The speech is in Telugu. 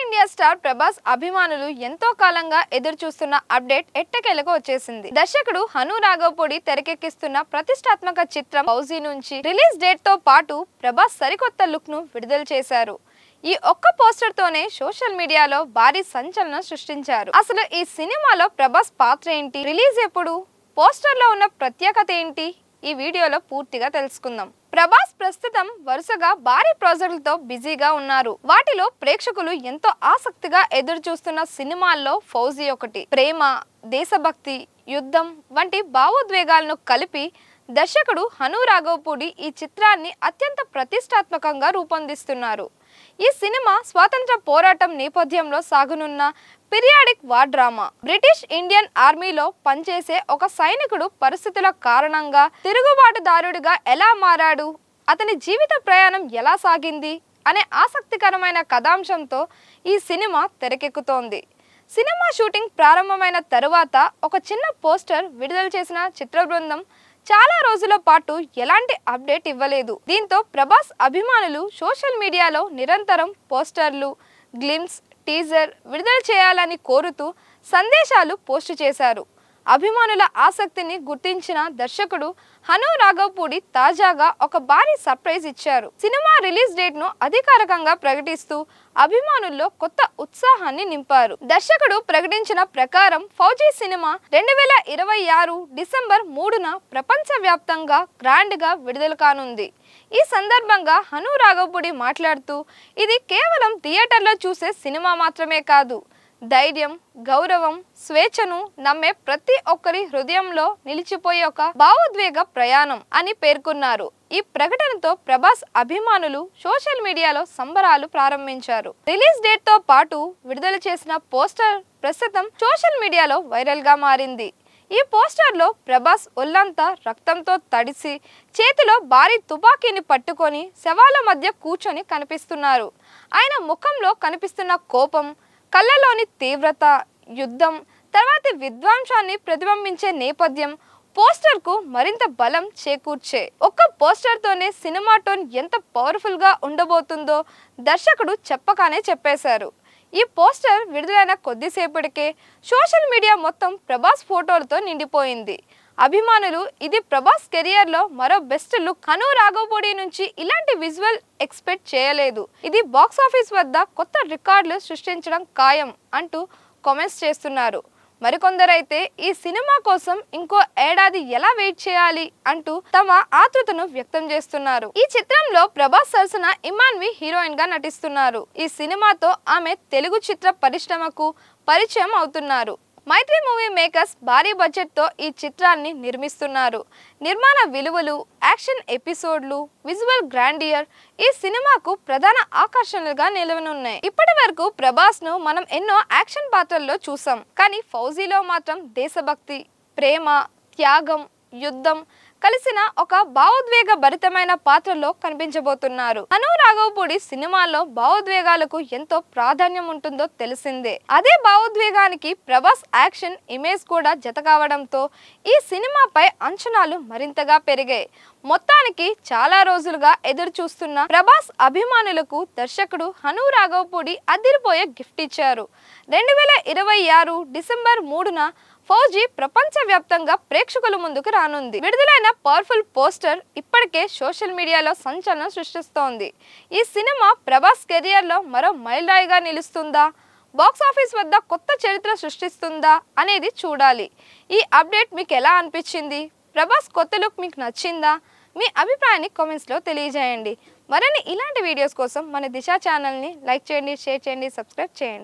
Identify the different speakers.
Speaker 1: ఇండియా స్టార్ ప్రభాస్ అభిమానులు ఎంతో కాలంగా ఎదురు చూస్తున్న అప్డేట్ ఎట్టకేలకు వచ్చేసింది. దర్శకుడు హను రాఘవపూడి తెరకెక్కిస్తున్న ప్రతిష్టాత్మక చిత్రం ఫౌజీ నుంచి రిలీజ్ డేట్ తో పాటు ప్రభాస్ సరికొత్త లుక్ ను విడుదల చేశారు. ఈ ఒక్క పోస్టర్ తోనే సోషల్ మీడియాలో భారీ సంచలనం సృష్టించారు. అసలు ఈ సినిమాలో ప్రభాస్ పాత్ర ఏంటి, రిలీజ్ ఎప్పుడు, పోస్టర్ లో ఉన్న ప్రత్యేకత ఏంటి, ఈ వీడియోలో పూర్తిగా తెలుసుకుందాం. ప్రభాస్ ప్రస్తుతం వరుసగా భారీ ప్రాజెక్టులతో బిజీగా ఉన్నారు. వాటిలో ప్రేక్షకులు ఎంతో ఆసక్తిగా ఎదురు చూస్తున్న సినిమాల్లో ఫౌజీ ఒకటి. ప్రేమ, దేశభక్తి, యుద్ధం వంటి భావోద్వేగాలను కలిపి దర్శకుడు హను రాఘవపూడి ఈ చిత్రాన్ని అత్యంత ప్రతిష్టాత్మకంగా రూపొందిస్తున్నారు. ఈ సినిమా స్వాతంత్ర పోరాటం నేపథ్యంలో సాగనున్న periodic war drama. British Indian ఆర్మీలో పనిచేసే ఒక సైనికుడు పరిస్థితుల కారణంగా తిరుగుబాటుదారుడిగా ఎలా మారాడు, అతని జీవిత ప్రయాణం ఎలా సాగింది అనే ఆసక్తికరమైన కథాంశంతో ఈ సినిమా తెరకెక్కుతోంది. సినిమా షూటింగ్ ప్రారంభమైన తరువాత ఒక చిన్న పోస్టర్ విడుదల చేసిన చిత్ర బృందం చాలా రోజుల పాటు ఎలాంటి అప్డేట్ ఇవ్వలేదు. దీంతో ప్రభాస్ అభిమానులు సోషల్ మీడియాలో నిరంతరం పోస్టర్లు, గ్లిమ్స్, టీజర్ విడుదల చేయాలని కోరుతూ సందేశాలు పోస్టు చేశారు. అభిమానుల ఆసక్తిని గుర్తించిన దర్శకుడు హను రాఘవపూడి తాజాగా ఒక భారీ సర్ప్రైజ్ ఇచ్చారు. సినిమా రిలీజ్ డేట్ ను అధికారికంగా ప్రకటిస్తూ అభిమానుల్లో కొత్త ఉత్సాహాన్ని నింపారు. దర్శకుడు ప్రకటించిన ప్రకారం ఫౌజీ సినిమా 2026 డిసెంబర్ 3న ప్రపంచవ్యాప్తంగా గ్రాండ్ గా విడుదల కానుంది. ఈ సందర్భంగా హను రాఘవపూడి మాట్లాడుతూ, ఇది కేవలం థియేటర్లో చూసే సినిమా మాత్రమే కాదు, ధైర్యం, గౌరవం, స్వేచ్ఛను నమ్మే ప్రతి ఒక్కరి హృదయంలో నిలిచిపోయే ఒక భావోద్వేగ ప్రయాణం అని పేర్కొన్నారు. ఈ ప్రకటనతో ప్రభాస్ అభిమానులు సోషల్ మీడియాలో సంబరాలు ప్రారంభించారు. రిలీజ్ డేట్ తో పాటు విడుదల చేసిన పోస్టర్ ప్రస్తుతం సోషల్ మీడియాలో వైరల్ గా మారింది. ఈ పోస్టర్ లో ప్రభాస్ ఒళ్ళంతా రక్తంతో తడిసి చేతిలో భారీ తుపాకీని పట్టుకొని శవాల మధ్య కూర్చొని కనిపిస్తున్నారు. ఆయన ముఖంలో కనిపిస్తున్న కోపం, కళ్ళలోని తీవ్రత, యుద్ధం తర్వాతి విధ్వంసాన్ని ప్రతిబింబించే నేపథ్యం పోస్టర్ కు మరింత బలం చేకూర్చే. ఒక్క పోస్టర్ తోనే సినిమా టోన్ ఎంత పవర్ఫుల్ గా ఉండబోతుందో దర్శకుడు చెప్పగానే చెప్పేశారు. ఈ పోస్టర్ విడుదలైన కొద్దిసేపటికే సోషల్ మీడియా మొత్తం ప్రభాస్ ఫోటోలతో నిండిపోయింది. అభిమానులు ఇది ప్రభాస్ కెరియర్ లో మరో బెస్ట్ లుక్, హను రాఘవపూడి నుంచి ఇలాంటి విజువల్ ఎక్స్పెక్ట్ చేయలేదు, ఇది బాక్స్ ఆఫీస్ వద్ద కొత్త రికార్డులు సృష్టించడం ఖాయం అంటూ కామెంట్స్ చేస్తున్నారు. మరికొందరైతే ఈ సినిమా కోసం ఇంకో ఏడాది ఎలా వెయిట్ చేయాలి అంటూ తమ ఆతృతను వ్యక్తం చేస్తున్నారు. ఈ చిత్రంలో ప్రభాస్ సరసన ఇమాన్వి హీరోయిన్ గా నటిస్తున్నారు. ఈ సినిమాతో ఆమె తెలుగు చిత్ర పరిశ్రమకు పరిచయం అవుతున్నారు. మైత్రి మూవీ మేకర్స్ భారీ బడ్జెట్ తో ఈ చిత్రాన్ని నిర్మిస్తున్నారు. నిర్మాణ విలువలు, యాక్షన్ ఎపిసోడ్లు, విజువల్ గ్రాండియర్ ఈ సినిమాకు ప్రధాన ఆకర్షణలుగా నిలవనున్నాయి. ఇప్పటి వరకు ప్రభాస్ ను మనం ఎన్నో యాక్షన్ పాత్రల్లో చూసాం, కానీ ఫౌజీలో మాత్రం దేశభక్తి, ప్రేమ, త్యాగం, యుద్ధం కలిసిన ఒక భావోద్వేగ భరితమైన పాత్రలో కనిపించబోతున్నారు. హను రాఘవపూడి సినిమాలో భావోద్వేగాలకు ఎంతో ప్రాధాన్యం ఉంటుందో తెలిసిందే. అదే భావోద్వేగానికి ప్రభాస్ యాక్షన్ ఇమేజ్ కూడా జత కావడంతో ఈ సినిమాపై అంచనాలు మరింతగా పెరిగాయి. మొత్తానికి చాలా రోజులుగా ఎదురు చూస్తున్న ప్రభాస్ అభిమానులకు దర్శకుడు హను రాఘవపూడి అదిరిపోయే గిఫ్ట్ ఇచ్చారు. 2026 డిసెంబర్ 3న ఫౌజీ ప్రపంచవ్యాప్తంగా ప్రేక్షకుల ముందుకు రానుంది. విడుదలైన పవర్ఫుల్ పోస్టర్ ఇప్పటికే సోషల్ మీడియాలో సంచలనం సృష్టిస్తోంది. ఈ సినిమా ప్రభాస్ కెరియర్ లో మరో మైలురాయిగా నిలుస్తుందా, బాక్స్ ఆఫీస్ వద్ద కొత్త చరిత్ర సృష్టిస్తుందా అనేది చూడాలి. ఈ అప్డేట్ మీకు ఎలా అనిపించింది? ప్రభాస్ కొత్త లుక్ మీకు నచ్చిందా? మీ అభిప్రాయాన్ని కామెంట్స్ లో తెలియజేయండి. మరిన్ని ఇలాంటి వీడియోస్ కోసం మన దిశ ఛానల్ ని లైక్ చేయండి, షేర్ చేయండి, సబ్స్క్రైబ్ చేయండి.